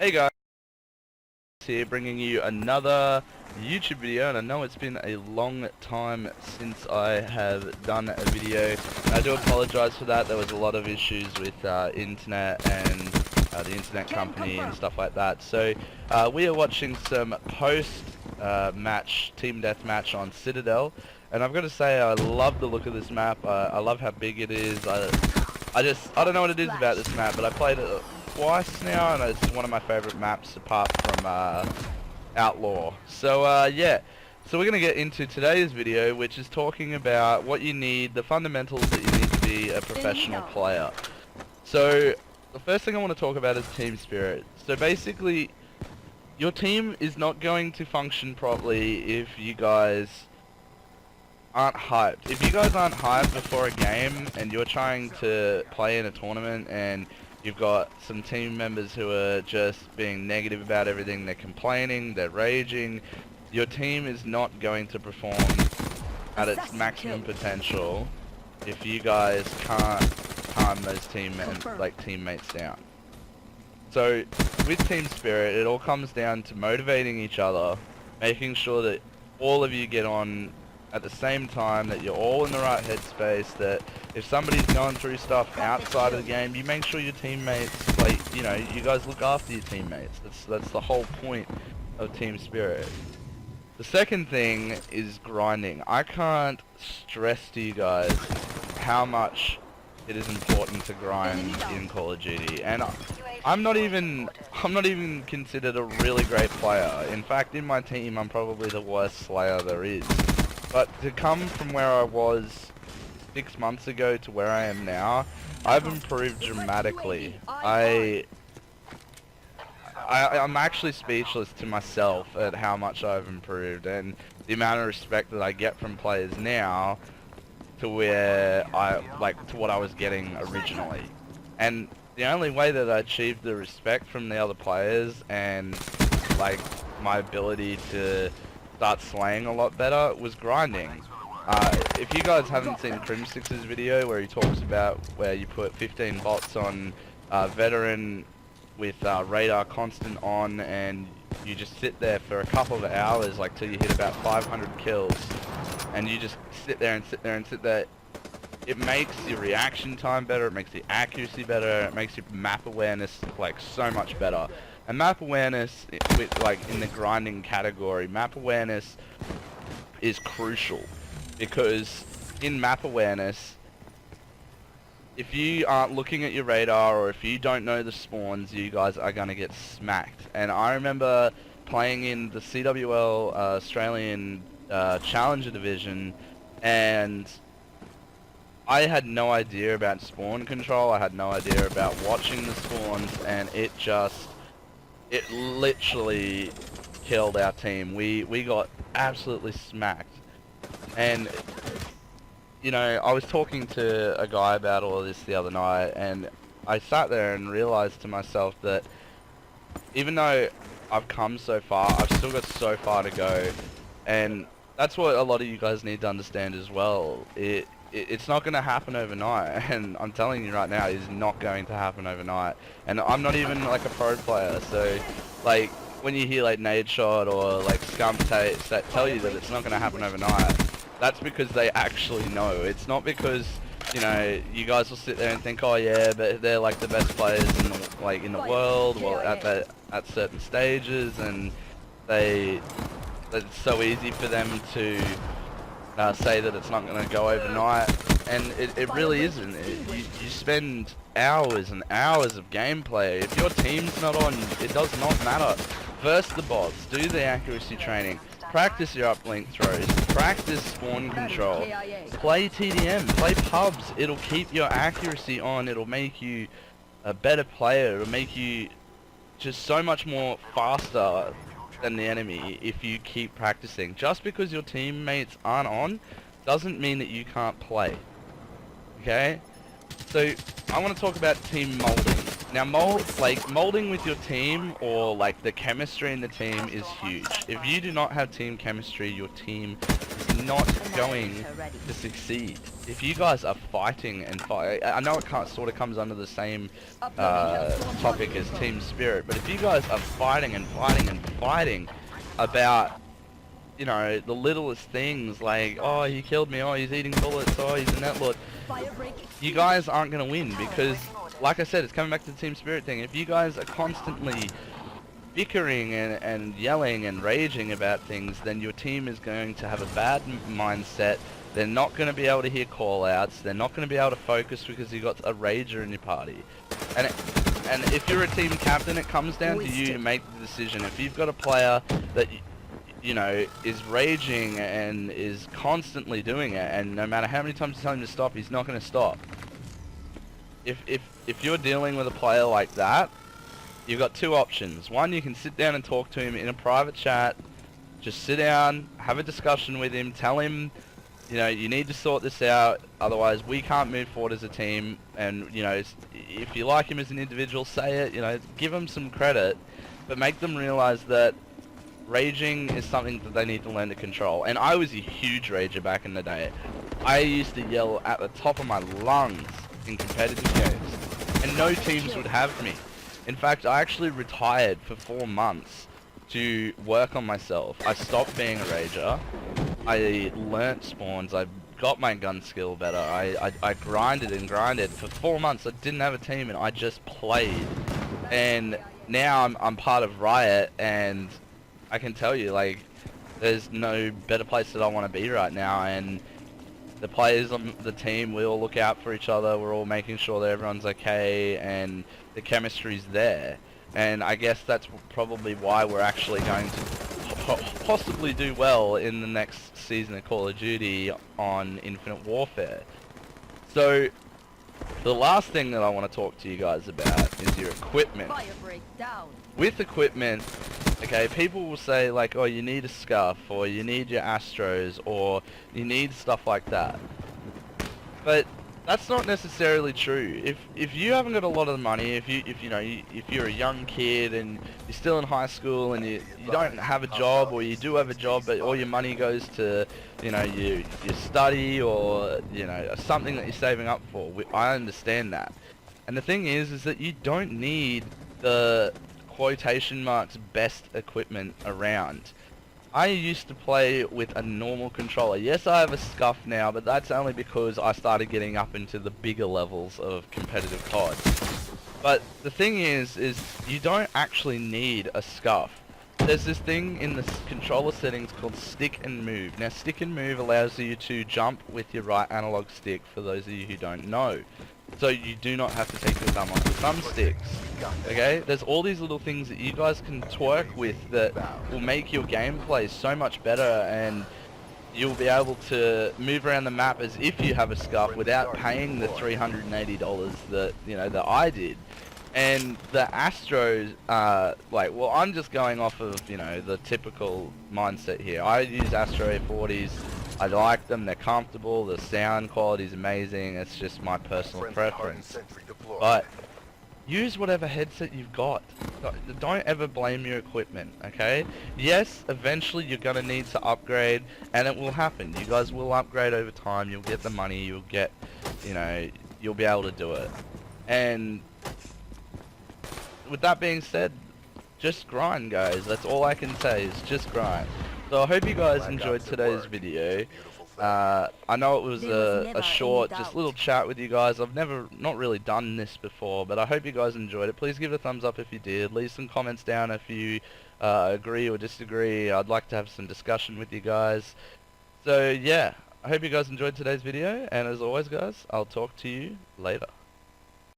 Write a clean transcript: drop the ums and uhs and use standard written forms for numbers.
Hey guys, here bringing you another YouTube video, and I know it's been a long time since I have done a video, and I do apologize for that. There was a lot of issues with internet and the internet company and stuff like that. So we are watching some post-match team deathmatch on Citadel, and I've got to say I love the look of this map. I love how big it is. I don't know what it is about this map, but I played it twice now, and it's one of my favorite maps apart from Outlaw. So yeah, so we're gonna get into today's video, which is talking about what you need, the fundamentals that you need to be a professional player. So the first thing I want to talk about is team spirit. So basically, your team is not going to function properly if you guys aren't hyped. If you guys aren't hyped before a game and you're trying to play in a tournament and you've got some team members who are just being negative about everything, they're complaining, they're raging, your team is not going to perform at its maximum potential if you guys can't calm those teammates down. So with team spirit, it all comes down to motivating each other, making sure that all of you get on at the same time, that you're all in the right headspace, that if somebody's going through stuff outside of the game, you make sure your teammates, like, you know, you guys look after your teammates. That's the whole point of team spirit. The second thing is grinding. I can't stress to you guys how much it is important to grind in Call of Duty, and I'm not even considered a really great player. In fact, in my team, I'm probably the worst slayer there is. But to come from where I was 6 months ago to where I am now, I've improved dramatically. I'm actually speechless to myself at how much I've improved, and the amount of respect that I get from players now to where to what I was getting originally. And the only way that I achieved the respect from the other players and like my ability to start slaying a lot better was grinding. If you guys haven't seen Crim6's video where he talks about where you put 15 bots on veteran with radar constant on, and you just sit there for a couple of hours, like till you hit about 500 kills, and you just sit there and sit there and sit there, it makes your reaction time better, it makes the accuracy better, it makes your map awareness like so much better. And map awareness, with like in the grinding category, map awareness is crucial, because in map awareness, if you aren't looking at your radar or if you don't know the spawns, you guys are gonna get smacked. And I remember playing in the CWL Australian Challenger Division, and I had no idea about spawn control, I had no idea about watching the spawns, and it literally killed our team. We got absolutely smacked. And you know, I was talking to a guy about all of this the other night, and I sat there and realized to myself that even though I've come so far, I've still got so far to go. And that's what a lot of you guys need to understand as well. It's not going to happen overnight, and I'm telling you right now, it's not going to happen overnight. And I'm not even like a pro player, so like when you hear like Nade Shot or like Scump tell you that it's not going to happen overnight, that's because they actually know. It's not because, you know, you guys will sit there and think, oh yeah, but they're like the best players in the world, or at certain stages, and it's so easy for them to say that it's not going to go overnight, and it really isn't. You spend hours and hours of gameplay. If your team's not on, it does not matter. Verse the bots, do the accuracy training, practice your uplink throws, practice spawn control, play TDM, play pubs. It'll keep your accuracy on, it'll make you a better player, it'll make you just so much more faster than the enemy if you keep practicing. Just because your teammates aren't on doesn't mean that you can't play. Okay? So I want to talk about team molding. Now molding with your team, or like the chemistry in the team, is huge. If you do not have team chemistry, your team is not going to succeed. If you guys are fighting and I know it sort of comes under the same topic as team spirit, but if you guys are fighting and fighting and fighting about, you know, the littlest things like, oh, he killed me, oh, he's eating bullets, oh, he's a netlord, you guys aren't going to win because, like I said, it's coming back to the team spirit thing. If you guys are constantly bickering and yelling and raging about things, then your team is going to have a bad mindset. They're not going to be able to hear call-outs. They're not going to be able to focus because you've got a rager in your party. And if you're a team captain, it comes down to you to make the decision. If you've got a player that you know is raging and is constantly doing it, and no matter how many times you tell him to stop, he's not going to stop. If you're dealing with a player like that, you've got two options. One, you can sit down and talk to him in a private chat. Just sit down, have a discussion with him, tell him, you know, you need to sort this out, otherwise we can't move forward as a team. And, you know, if you like him as an individual, say it, you know, give him some credit, but make them realize that raging is something that they need to learn to control. And I was a huge rager back in the day. I used to yell at the top of my lungs in competitive games, and no teams would have me. In fact, I actually retired for 4 months to work on myself. I stopped being a rager. I learnt spawns. I got my gun skill better. I grinded and grinded. For 4 months, I didn't have a team and I just played. And now I'm part of Riot, and I can tell you, like, there's no better place that I want to be right now. And the players on the team, we all look out for each other. We're all making sure that everyone's okay, and the chemistry's there. And I guess that's probably why we're actually going to possibly do well in the next season of Call of Duty on Infinite Warfare. So the last thing that I want to talk to you guys about is your equipment. With equipment, okay, people will say like, oh, you need a scuff, or you need your Astros, or you need stuff like that. But that's not necessarily true. If you haven't got a lot of money, if you're a young kid and you're still in high school and you don't have a job, or you do have a job but all your money goes to, you know, your study, or, you know, something that you're saving up for, I understand that. And the thing is that you don't need the quotation marks best equipment around. I used to play with a normal controller. Yes, I have a scuff now, but that's only because I started getting up into the bigger levels of competitive COD. But the thing is you don't actually need a scuff. There's this thing in the controller settings called stick and move. Now, stick and move allows you to jump with your right analog stick, for those of you who don't know. So you do not have to take your thumb off the thumbsticks. Okay? There's all these little things that you guys can twerk with that will make your gameplay so much better, and you'll be able to move around the map as if you have a scuff without paying the $380 that, you know, that I did. And the Astros, like, well, I'm just going off of, you know, the typical mindset here. I use Astro A40s. I like them, they're comfortable, the sound quality is amazing, it's just my personal preference. But use whatever headset you've got. Don't ever blame your equipment, okay? Yes, eventually you're gonna need to upgrade, and it will happen. You guys will upgrade over time, you'll get the money, you'll get, you know, you'll be able to do it. And with that being said, just grind, guys. That's all I can say, is just grind. So I hope you guys enjoyed today's video. I know it was a short, just little chat with you guys. I've not really done this before, but I hope you guys enjoyed it. Please give it a thumbs up if you did. Leave some comments down if you agree or disagree. I'd like to have some discussion with you guys. So yeah, I hope you guys enjoyed today's video, and as always guys, I'll talk to you later.